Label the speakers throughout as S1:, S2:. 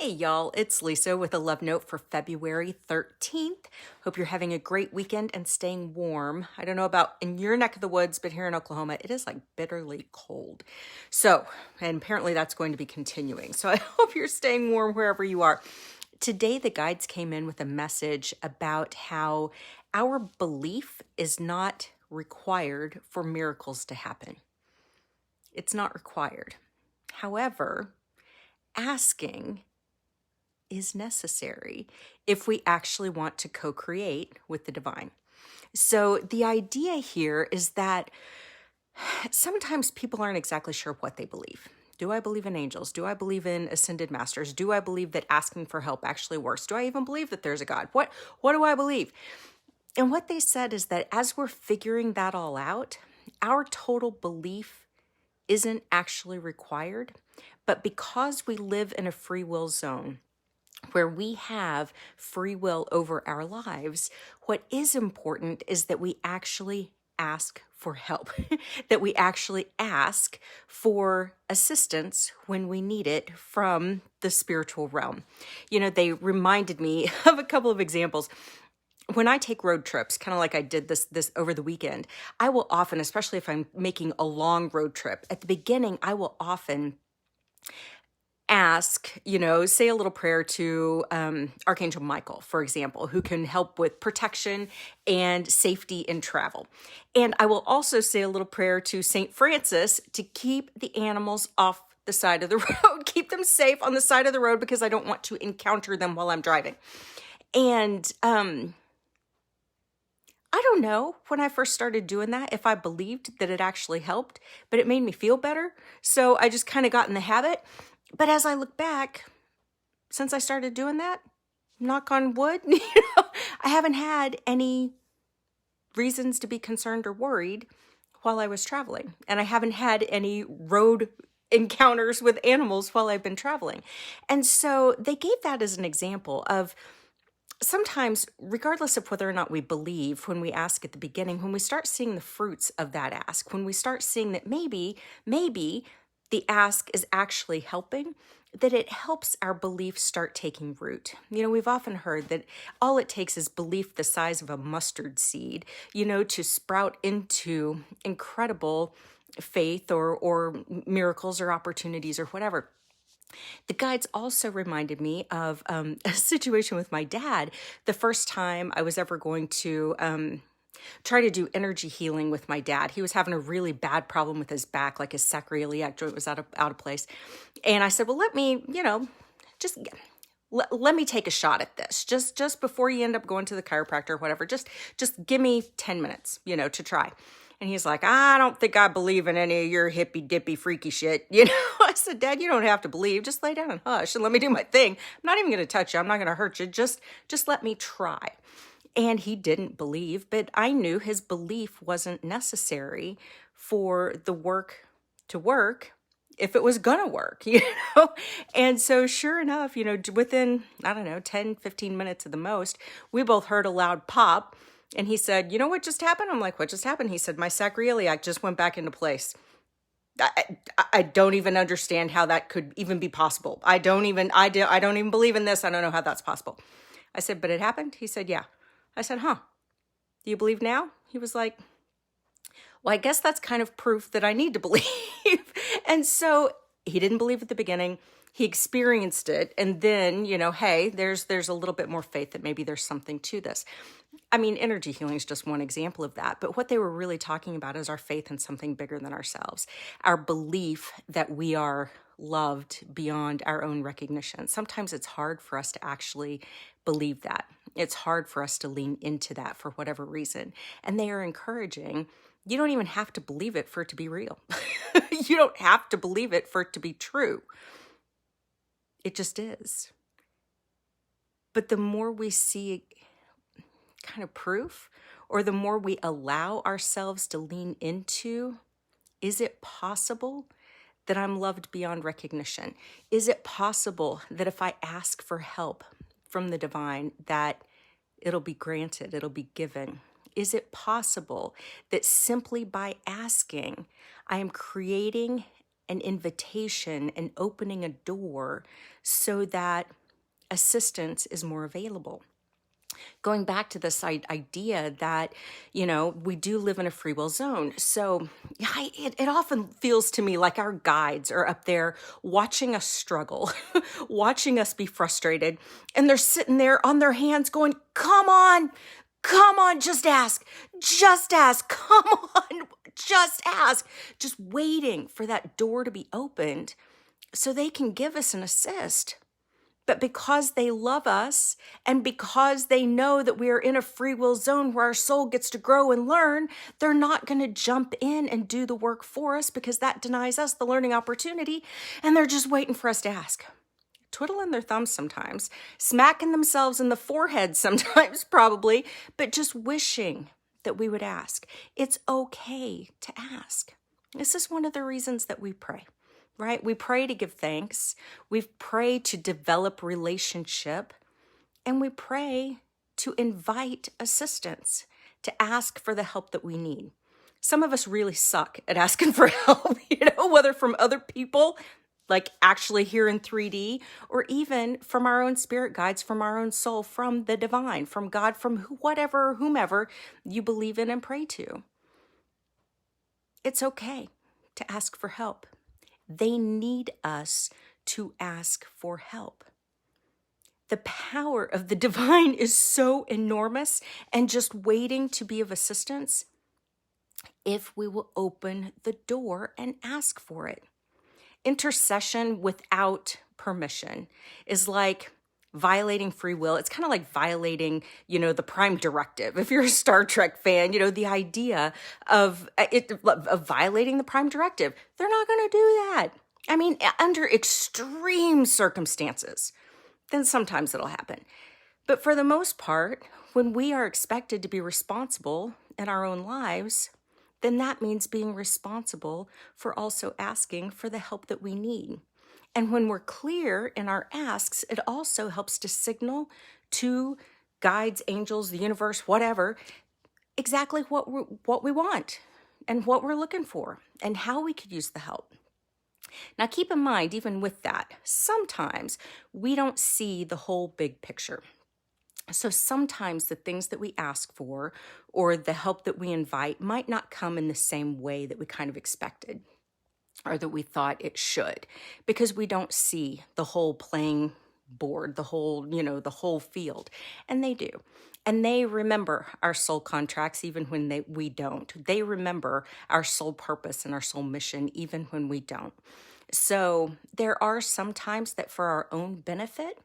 S1: Hey y'all, it's Lisa with a love note for February 13th. Hope you're having a great weekend and staying warm. I don't know about in your neck of the woods, but here in Oklahoma, it is like bitterly cold. And apparently that's going to be continuing. So I hope you're staying warm wherever you are. Today, the guides came in with a message about how our belief is not required for miracles to happen. It's not required. However, asking is necessary if we actually want to co-create with the divine. So the idea here is that sometimes people aren't exactly sure what they believe. Do I believe in angels? Do I believe in ascended masters? Do I believe that asking for help actually works? Do I even believe that there's a God? What do I believe? And what they said is that as we're figuring that all out, our total belief isn't actually required, but because we live in a free will zone, where we have free will over our lives, what is important is that we actually ask for help, that we actually ask for assistance when we need it from the spiritual realm. You know, they reminded me of a couple of examples. When I take road trips, kind of like I did this over the weekend, I will often, especially if I'm making a long road trip, at the beginning, I will often ask, say a little prayer to Archangel Michael, for example, who can help with protection and safety in travel. And I will also say a little prayer to St. Francis to keep the animals off the side of the road, keep them safe on the side of the road because I don't want to encounter them while I'm driving. And I don't know when I first started doing that if I believed that it actually helped, but it made me feel better. So I just kind of got in the habit. But as I look back, since I started doing that, knock on wood, I haven't had any reasons to be concerned or worried while I was traveling. And I haven't had any road encounters with animals while I've been traveling. And so they gave that as an example of sometimes, regardless of whether or not we believe, when we ask at the beginning, when we start seeing the fruits of that ask, when we start seeing that maybe the ask is actually helping, that it helps our belief start taking root. We've often heard that all it takes is belief the size of a mustard seed, to sprout into incredible faith or miracles or opportunities or whatever. The guides also reminded me of a situation with my dad. The first time I was ever going to try to do energy healing with my dad. He was having a really bad problem with his back, like his sacroiliac joint was out of place. And I said, well, let me take a shot at this. Just before you end up going to the chiropractor or whatever, just give me 10 minutes, to try. And he's like, I don't think I believe in any of your hippy dippy freaky shit. I said, Dad, you don't have to believe. Just lay down and hush and let me do my thing. I'm not even going to touch you. I'm not going to hurt you. Just let me try. And he didn't believe, but I knew his belief wasn't necessary for the work to work if it was going to work, And so sure enough, within, 10, 15 minutes at the most, we both heard a loud pop. And he said, you know what just happened? I'm like, what just happened? He said, my sacroiliac just went back into place. I don't even understand how that could even be possible. I don't even believe in this. I don't know how that's possible. I said, but it happened? He said, yeah. I said, do you believe now? He was like, well, I guess that's kind of proof that I need to believe. And so he didn't believe at the beginning. He experienced it. And then, hey, there's a little bit more faith that maybe there's something to this. I mean, energy healing is just one example of that. But what they were really talking about is our faith in something bigger than ourselves, our belief that we are loved beyond our own recognition. Sometimes it's hard for us to actually believe that. It's hard for us to lean into that for whatever reason. And they are encouraging, you don't even have to believe it for it to be real. You don't have to believe it for it to be true. It just is. But the more we see kind of proof, or the more we allow ourselves to lean into, is it possible that I'm loved beyond recognition? Is it possible that if I ask for help from the divine, that it'll be granted, it'll be given? Is it possible that simply by asking, I am creating an invitation and opening a door so that assistance is more available. Going back to this idea that, we do live in a free will zone. So yeah, it often feels to me like our guides are up there watching us struggle, watching us be frustrated. And they're sitting there on their hands going, come on, just ask, come on, just ask, just waiting for that door to be opened so they can give us an assist. But because they love us and because they know that we are in a free will zone where our soul gets to grow and learn, they're not going to jump in and do the work for us because that denies us the learning opportunity. And they're just waiting for us to ask. Twiddling their thumbs sometimes, smacking themselves in the forehead sometimes probably, but just wishing that we would ask. It's okay to ask. This is one of the reasons that we pray. Right? We pray to give thanks. We pray to develop relationship. And we pray to invite assistance, to ask for the help that we need. Some of us really suck at asking for help, whether from other people, like actually here in 3D, or even from our own spirit guides, from our own soul, from the divine, from God, from whomever you believe in and pray to. It's okay to ask for help. They need us to ask for help. The power of the divine is so enormous and just waiting to be of assistance if we will open the door and ask for it. Intercession without permission is like violating free will. It's kind of like violating, the Prime Directive. If you're a Star Trek fan, the idea of violating the Prime Directive. They're not going to do that. I mean, under extreme circumstances, then sometimes it'll happen. But for the most part, when we are expected to be responsible in our own lives, then that means being responsible for also asking for the help that we need. And when we're clear in our asks, it also helps to signal to guides, angels, the universe, whatever, exactly what we want and what we're looking for and how we could use the help. Now, keep in mind, even with that, sometimes we don't see the whole big picture. So sometimes the things that we ask for or the help that we invite might not come in the same way that we kind of expected, or that we thought it should, because we don't see the whole playing board, the whole field. And they do. And they remember our soul contracts even when we don't. They remember our soul purpose and our soul mission even when we don't. So there are some times that for our own benefit,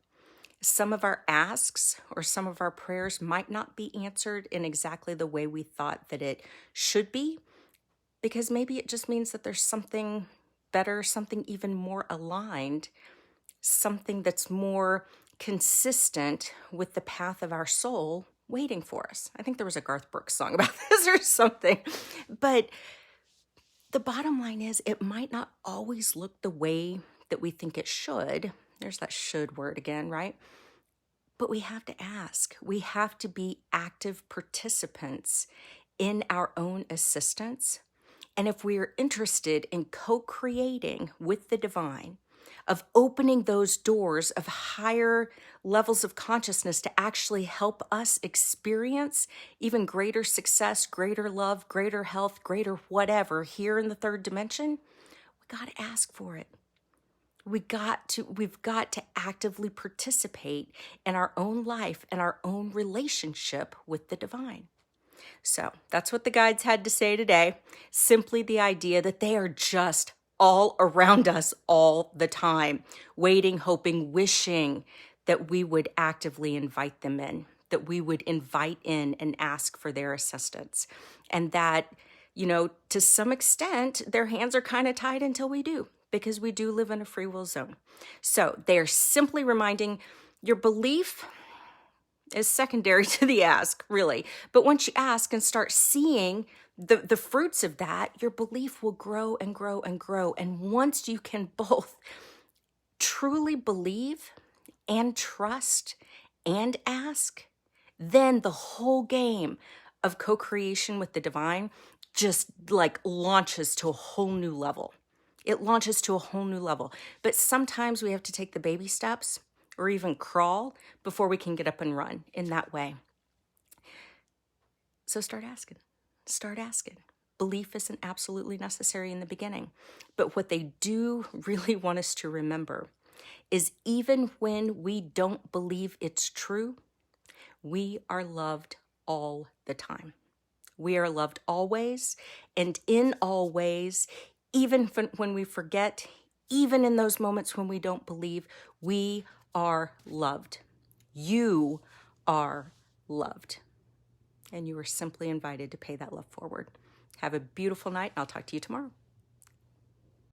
S1: some of our asks or some of our prayers might not be answered in exactly the way we thought that it should be, because maybe it just means that there's something better, something even more aligned, something that's more consistent with the path of our soul waiting for us. I think there was a Garth Brooks song about this or something. But the bottom line is it might not always look the way that we think it should. There's that should word again, right? But we have to ask. We have to be active participants in our own assistance. And if we are interested in co-creating with the divine, of opening those doors of higher levels of consciousness to actually help us experience even greater success, greater love, greater health, greater whatever here in the third dimension, we got to ask for it. We've got to actively participate in our own life and our own relationship with the divine. So that's what the guides had to say today. Simply the idea that they are just all around us all the time, waiting, hoping, wishing that we would actively invite them in, that we would invite in and ask for their assistance. And that, to some extent, their hands are kind of tied until we do, because we do live in a free will zone. So they are simply reminding your belief is secondary to the ask, really. But once you ask and start seeing the fruits of that, your belief will grow and grow and grow. And once you can both truly believe and trust and ask, then the whole game of co-creation with the divine just like launches to a whole new level. It launches to a whole new level. But sometimes we have to take the baby steps or even crawl before we can get up and run in that way. So start asking. Start asking. Belief isn't absolutely necessary in the beginning. But what they do really want us to remember is even when we don't believe it's true, we are loved all the time. We are loved always and in all ways, even when we forget, even in those moments when we don't believe, we are loved. You are loved. And you are simply invited to pay that love forward. Have a beautiful night, and I'll talk to you tomorrow.